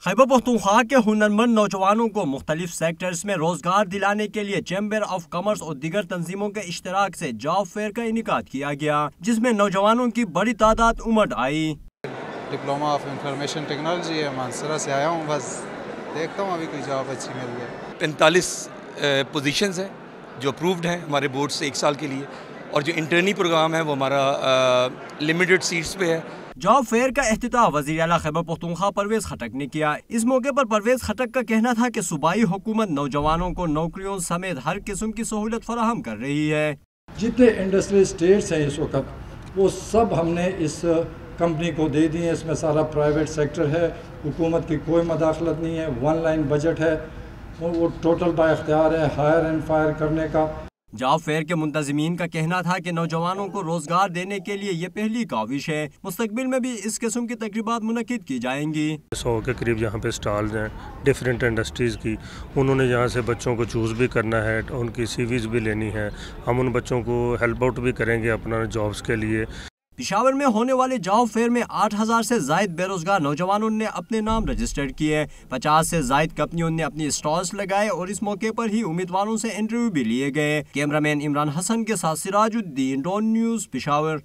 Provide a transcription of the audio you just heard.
خیبر پختونخوا کے ہنرمند نوجوانوں کو مختلف سیکٹرز میں روزگار دلانے کے لیے چیمبر آف کامرس اور دیگر تنظیموں کے اشتراک سے جاب فیئر کا انعقاد کیا گیا، جس میں نوجوانوں کی بڑی تعداد امڑ آئی۔ ڈپلوما آف انفارمیشن ٹیکنالوجی ہے، مانسرا سے آیا ہوں، بس دیکھتا ہوں ابھی کوئی جاب اچھی مل جائے۔ 45 پوزیشنز ہیں جو اپرووڈ ہیں ہمارے بورڈ سے 1 سال کے لیے، اور جو انٹرنی پروگرام ہے وہ ہمارا لمیٹڈ سیٹس پہ ہے۔ جاب فیئر کا افتتاح وزیر اعلیٰ خیبر پختونخوا پرویز خٹک نے کیا۔ اس موقع پر پرویز خٹک کا کہنا تھا کہ صوبائی حکومت نوجوانوں کو نوکریوں سمیت ہر قسم کی سہولت فراہم کر رہی ہے۔ جتنے انڈسٹریل اسٹیٹس ہیں اس وقت وہ سب ہم نے اس کمپنی کو دے دی ہیں۔ اس میں سارا پرائیویٹ سیکٹر ہے، حکومت کی کوئی مداخلت نہیں ہے، 1 لائن بجٹ ہے، وہ ٹوٹل با اختیار ہے ہائر اینڈ فائر کرنے کا۔ جاب فیئر کے منتظمین کا کہنا تھا کہ نوجوانوں کو روزگار دینے کے لیے یہ پہلی کاوش ہے، مستقبل میں بھی اس قسم کی تقریبات منعقد کی جائیں گی۔ 100 کے قریب یہاں پہ سٹالز ہیں ڈیفرنٹ انڈسٹریز کی، انہوں نے یہاں سے بچوں کو چوز بھی کرنا ہے، ان کی سی ویز بھی لینی ہے، ہم ان بچوں کو ہیلپ آؤٹ بھی کریں گے اپنا جابز کے لیے۔ پشاور میں ہونے والے جاب فیئر میں 8000 سے زائد بے روزگار نوجوانوں نے اپنے نام رجسٹر کیے، 50 سے زائد کمپنیوں نے اپنی اسٹالز لگائے اور اس موقع پر ہی امیدواروں سے انٹرویو بھی لیے گئے۔ کیمرہ مین عمران حسن کے ساتھ سراج الدین ڈون نیوز، پشاور۔